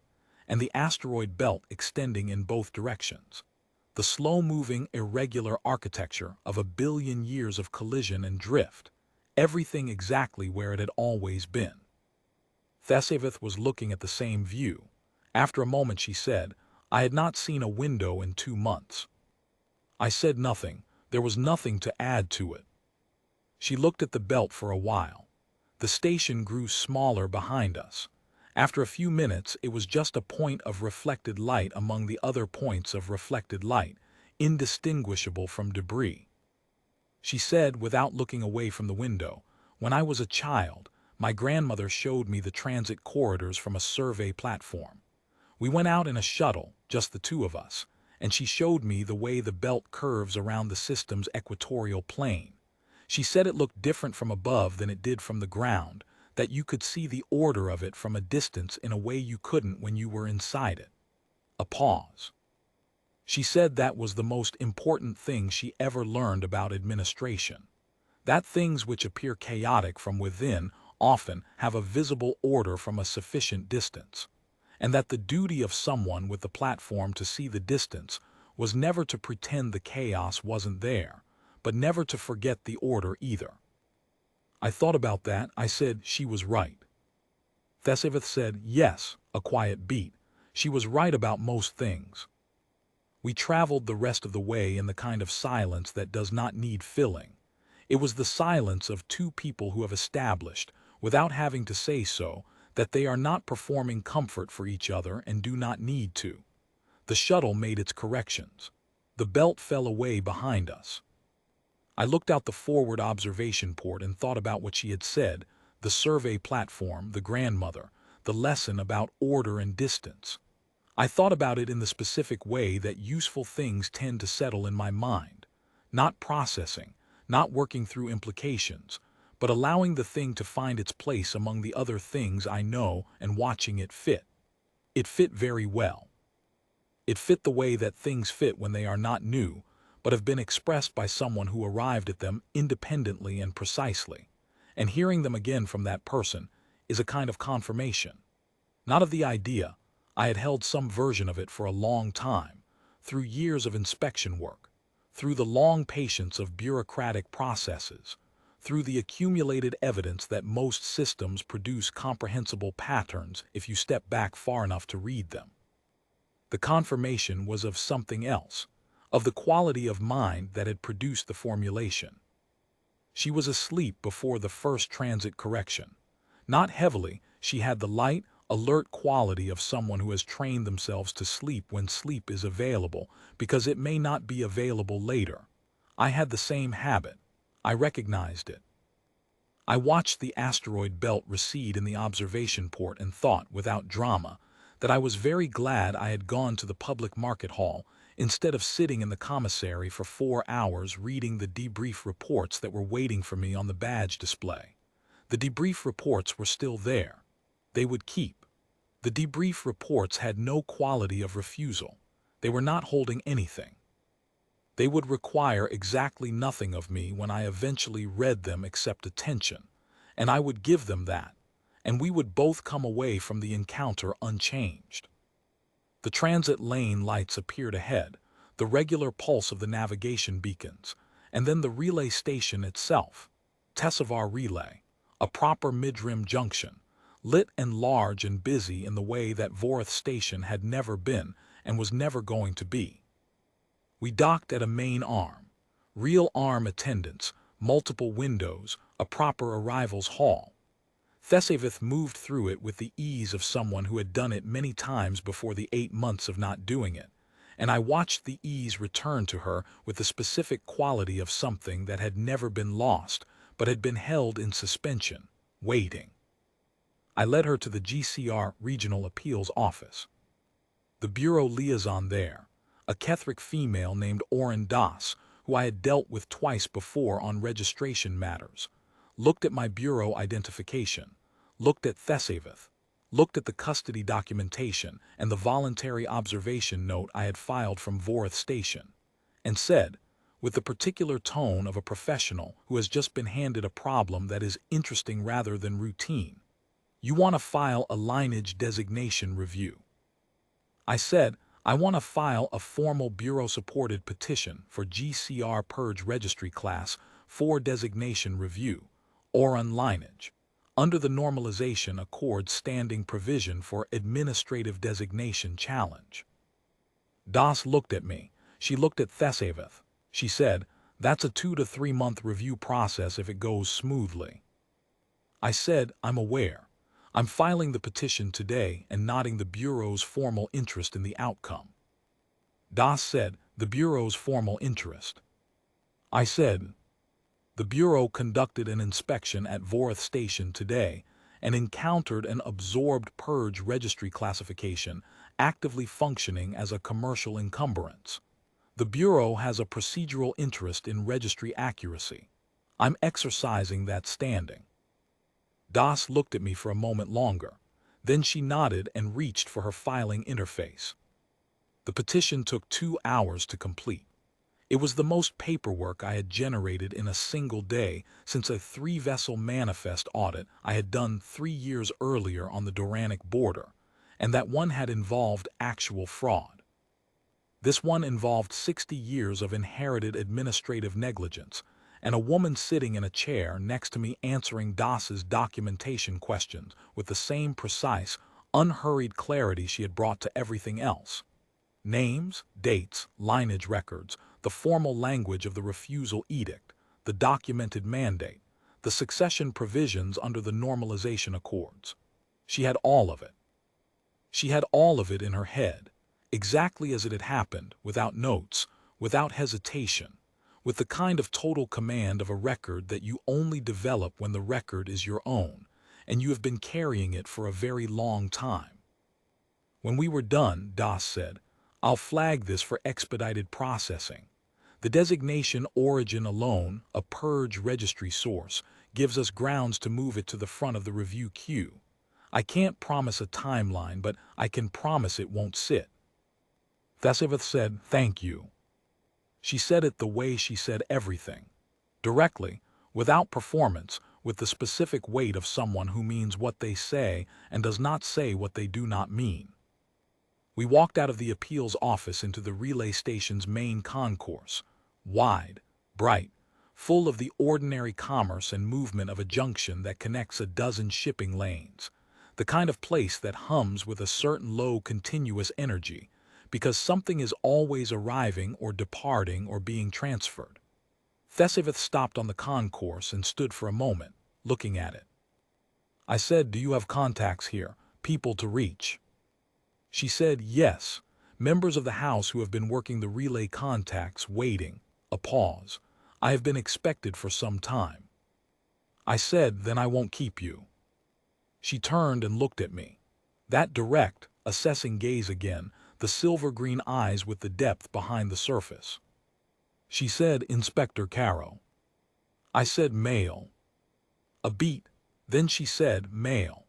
and the asteroid belt extending in both directions. The slow-moving, irregular architecture of a billion years of collision and drift, everything exactly where it had always been. Thesavith was looking at the same view. After a moment she said, "I had not seen a window in 2 months." I said nothing. There was nothing to add to it. She looked at the belt for a while. The station grew smaller behind us. After a few minutes, it was just a point of reflected light among the other points of reflected light, indistinguishable from debris. She said, without looking away from the window, "When I was a child, my grandmother showed me the transit corridors from a survey platform. We went out in a shuttle, just the 2 of us, and she showed me the way the belt curves around the system's equatorial plane. She said it looked different from above than it did from the ground, that you could see the order of it from a distance in a way you couldn't when you were inside it." A pause. She said that was the most important thing she ever learned about administration. That things which appear chaotic from within often have a visible order from a sufficient distance, and that the duty of someone with the platform to see the distance was never to pretend the chaos wasn't there, but never to forget the order either. I thought about that. I said she was right. Thesavith said, "Yes," a quiet beat. She was right about most things. We traveled the rest of the way in the kind of silence that does not need filling. It was the silence of 2 people who have established, without having to say so, that they are not performing comfort for each other and do not need to. The shuttle made its corrections. The belt fell away behind us. I looked out the forward observation port and thought about what she had said, the survey platform, the grandmother, the lesson about order and distance. I thought about it in the specific way that useful things tend to settle in my mind, not processing, not working through implications, but allowing the thing to find its place among the other things I know and watching it fit. It fit very well. It fit the way that things fit when they are not new, but have been expressed by someone who arrived at them independently and precisely. And hearing them again from that person is a kind of confirmation. Not of the idea. I had held some version of it for a long time, through years of inspection work, through the long patience of bureaucratic processes, through the accumulated evidence that most systems produce comprehensible patterns if you step back far enough to read them. The confirmation was of something else, of the quality of mind that had produced the formulation. She was asleep before the first transit correction. Not heavily, she had the light, alert quality of someone who has trained themselves to sleep when sleep is available, because it may not be available later. I had the same habit. I recognized it. I watched the asteroid belt recede in the observation port and thought, without drama, that I was very glad I had gone to the public market hall instead of sitting in the commissary for 4 hours reading the debrief reports that were waiting for me on the badge display. The debrief reports were still there. They would keep. The debrief reports had no quality of refusal. They were not holding anything. They would require exactly nothing of me when I eventually read them except attention, and I would give them that, and we would both come away from the encounter unchanged. The transit lane lights appeared ahead, the regular pulse of the navigation beacons, and then the relay station itself, Tessevar Relay, a proper mid-rim junction, lit and large and busy in the way that Vorth Station had never been and was never going to be. We docked at a main arm, real arm attendants, multiple windows, a proper arrivals hall. Thesavith moved through it with the ease of someone who had done it many times before the 8 months of not doing it, and I watched the ease return to her with the specific quality of something that had never been lost, but had been held in suspension, waiting. I led her to the GCR Regional Appeals Office. The bureau liaison there, a Kethric female named Oren Das, who I had dealt with twice before on registration matters, looked at my bureau identification, looked at Thesavith, looked at the custody documentation and the voluntary observation note I had filed from Vorth Station, and said, with the particular tone of a professional who has just been handed a problem that is interesting rather than routine, "You want to file a lineage designation review." I said, "I want to file a formal bureau-supported petition for GCR Purge Registry Class 4 designation review, or on lineage, under the Normalization Accord standing provision for administrative designation challenge." Das looked at me. She looked at Thesavith. She said, "That's a 2 to 3 month review process if it goes smoothly." I said, "I'm aware. I'm filing the petition today and nodding the Bureau's formal interest in the outcome." Das said, "The Bureau's formal interest." I said, "The Bureau conducted an inspection at Vorth Station today and encountered an absorbed purge registry classification actively functioning as a commercial encumbrance. The Bureau has a procedural interest in registry accuracy. I'm exercising that standing." Das looked at me for a moment longer. Then she nodded and reached for her filing interface. The petition took 2 hours to complete. It was the most paperwork I had generated in a single day since a 3-vessel manifest audit I had done 3 years earlier on the Doranic border, and that one had involved actual fraud. This one involved 60 years of inherited administrative negligence, and a woman sitting in a chair next to me answering Das's documentation questions with the same precise, unhurried clarity she had brought to everything else. Names, dates, lineage records, the formal language of the refusal edict, the documented mandate, the succession provisions under the normalization accords. She had all of it. She had all of it in her head, exactly as it had happened, without notes, without hesitation, with the kind of total command of a record that you only develop when the record is your own, and you have been carrying it for a very long time. When we were done, Das said, "I'll flag this for expedited processing." The designation origin alone, a purge registry source, gives us grounds to move it to the front of the review queue. I can't promise a timeline, but I can promise it won't sit. Thesivith said, "Thank you." She said it the way she said everything. Directly, without performance, with the specific weight of someone who means what they say and does not say what they do not mean. We walked out of the appeals office into the relay station's main concourse, wide, bright, full of the ordinary commerce and movement of a junction that connects a dozen shipping lanes, the kind of place that hums with a certain low continuous energy, because something is always arriving or departing or being transferred. Thesivith stopped on the concourse and stood for a moment, looking at it. I said, "Do you have contacts here, people to reach?" She said, "Yes, members of the House who have been working the relay contacts, waiting." A pause. "I have been expected for some time." I said, "Then I won't keep you." She turned and looked at me. That direct, assessing gaze again, the silver-green eyes with the depth behind the surface. She said, "Inspector Caro." I said, "Male." A beat, then she said, "Male."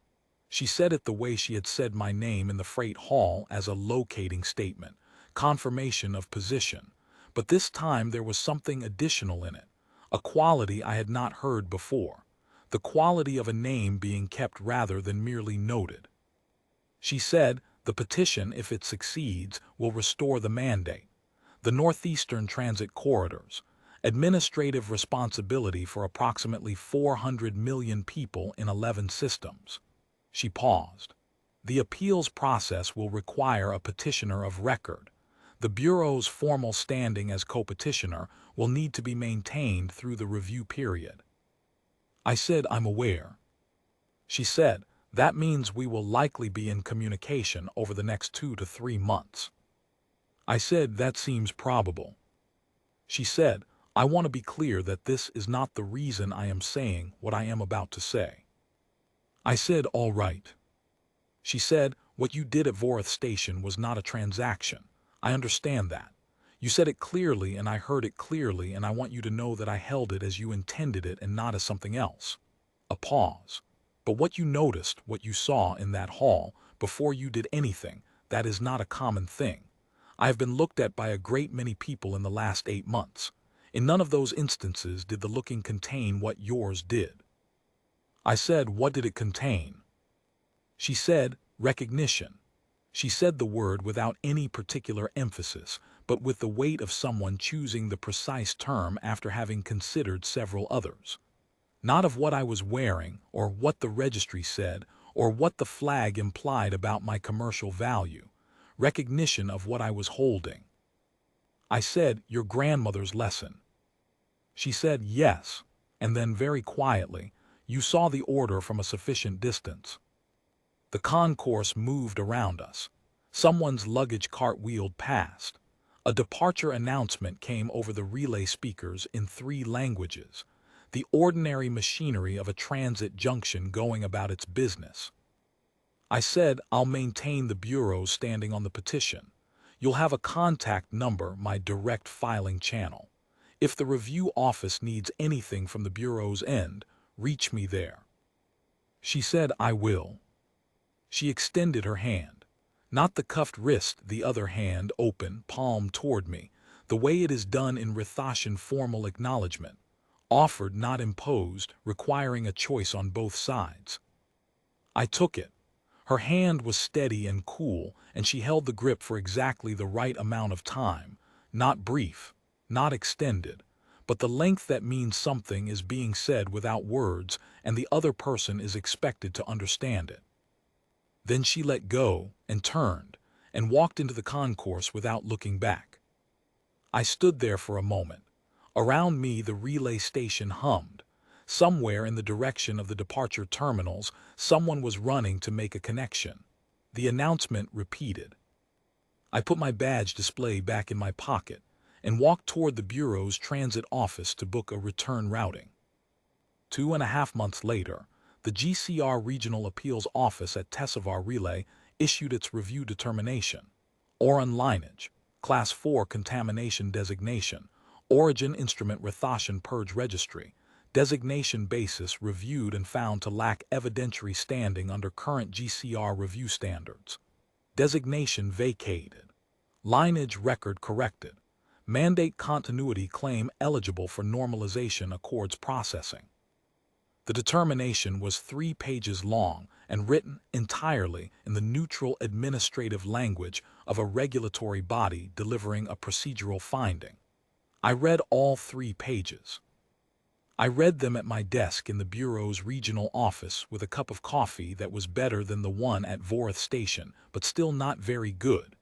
She said it the way she had said my name in the freight hall, as a locating statement, confirmation of position. But this time there was something additional in it, a quality I had not heard before, the quality of a name being kept rather than merely noted. She said, "The petition, if it succeeds, will restore the mandate. The Northeastern Transit Corridors, administrative responsibility for approximately 400 million people in 11 systems." She paused. "The appeals process will require a petitioner of record. The Bureau's formal standing as co-petitioner will need to be maintained through the review period." I said, "I'm aware." She said, "That means we will likely be in communication over the next 2 to 3 months." I said, "That seems probable." She said, "I want to be clear that this is not the reason I am saying what I am about to say." I said, "All right." She said, "What you did at Vorith Station was not a transaction. I understand that. You said it clearly and I heard it clearly, and I want you to know that I held it as you intended it and not as something else." A pause. "But what you noticed, what you saw in that hall, before you did anything, that is not a common thing. I have been looked at by a great many people in the last 8 months. In none of those instances did the looking contain what yours did." I said, "What did it contain?" She said, "Recognition." She said the word without any particular emphasis, but with the weight of someone choosing the precise term after having considered several others. Not of what I was wearing, or what the registry said, or what the flag implied about my commercial value. Recognition of what I was holding. I said, "Your grandmother's lesson." She said, "Yes," and then very quietly, "You saw the order from a sufficient distance." The concourse moved around us. Someone's luggage cart wheeled past. A departure announcement came over the relay speakers in 3 languages, the ordinary machinery of a transit junction going about its business. I said, "I'll maintain the Bureau's standing on the petition. You'll have a contact number, my direct filing channel. If the review office needs anything from the Bureau's end, reach me there." She said, "I will." She extended her hand. Not the cuffed wrist, the other hand open, palm toward me, the way it is done in Rithashan formal acknowledgement. Offered, not imposed, requiring a choice on both sides. I took it. Her hand was steady and cool, and she held the grip for exactly the right amount of time, not brief, not extended, but the length that means something is being said without words and the other person is expected to understand it. Then she let go and turned and walked into the concourse without looking back. I stood there for a moment. Around me the relay station hummed. Somewhere in the direction of the departure terminals, someone was running to make a connection. The announcement repeated. I put my badge display back in my pocket and walked toward the Bureau's transit office to book a return routing. 2.5 months later, the GCR Regional Appeals Office at Tesavar Relay issued its review determination. Oron lineage, Class 4 contamination designation, origin instrument Rethashan purge registry, designation basis reviewed and found to lack evidentiary standing under current GCR review standards. Designation vacated. Lineage record corrected. Mandate continuity claim eligible for normalization accords processing. The determination was 3 pages long and written entirely in the neutral administrative language of a regulatory body delivering a procedural finding. I read all 3 pages. I read them at my desk in the Bureau's regional office with a cup of coffee that was better than the one at Vorth Station, but still not very good.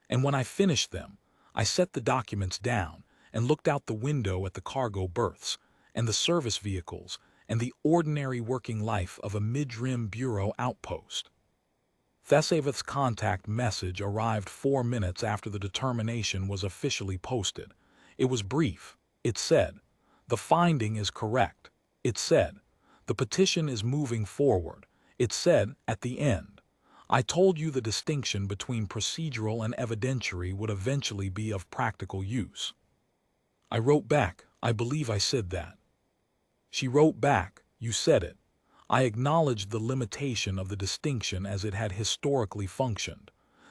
And when I finished them, I set the documents down and looked out the window at the cargo berths and the service vehicles and the ordinary working life of a mid-rim Bureau outpost. Thesavith's contact message arrived 4 minutes after the determination was officially posted. It was brief. It said, "The finding is correct." It said, "The petition is moving forward." It said, at the end, "I told you the distinction between procedural and evidentiary would eventually be of practical use." I wrote back, "I believe I said that." She wrote back, "You said it. I acknowledged the limitation of the distinction as it had historically functioned.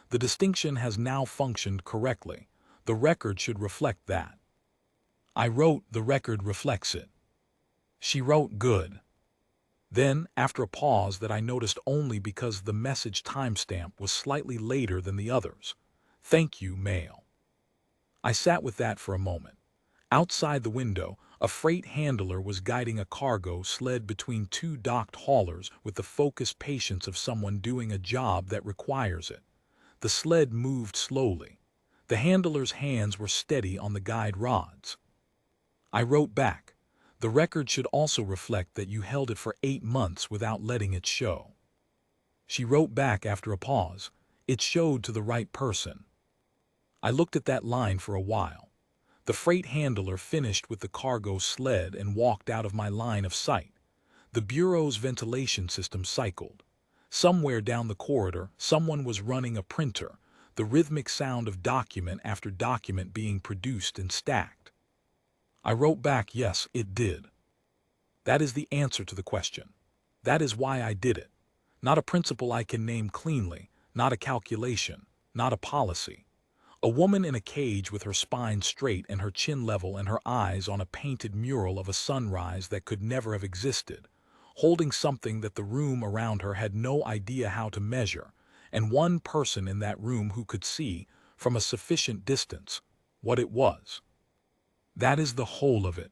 The distinction has now functioned correctly. The record should reflect that." I wrote, "The record reflects it." She wrote, "Good." Then, after a pause that I noticed only because the message timestamp was slightly later than the others, "Thank you, mail." I sat with that for a moment. Outside the window, a freight handler was guiding a cargo sled between 2 docked haulers with the focused patience of someone doing a job that requires it. The sled moved slowly. The handler's hands were steady on the guide rods. I wrote back, "The record should also reflect that you held it for 8 months without letting it show." She wrote back after a pause, "It showed to the right person." I looked at that line for a while. The freight handler finished with the cargo sled and walked out of my line of sight. The Bureau's ventilation system cycled. Somewhere down the corridor, someone was running a printer, the rhythmic sound of document after document being produced and stacked. I wrote back, "Yes, it did." That is the answer to the question. That is why I did it. Not a principle I can name cleanly, not a calculation, not a policy. A woman in a cage with her spine straight and her chin level and her eyes on a painted mural of a sunrise that could never have existed, holding something that the room around her had no idea how to measure, and one person in that room who could see, from a sufficient distance, what it was. That is the whole of it.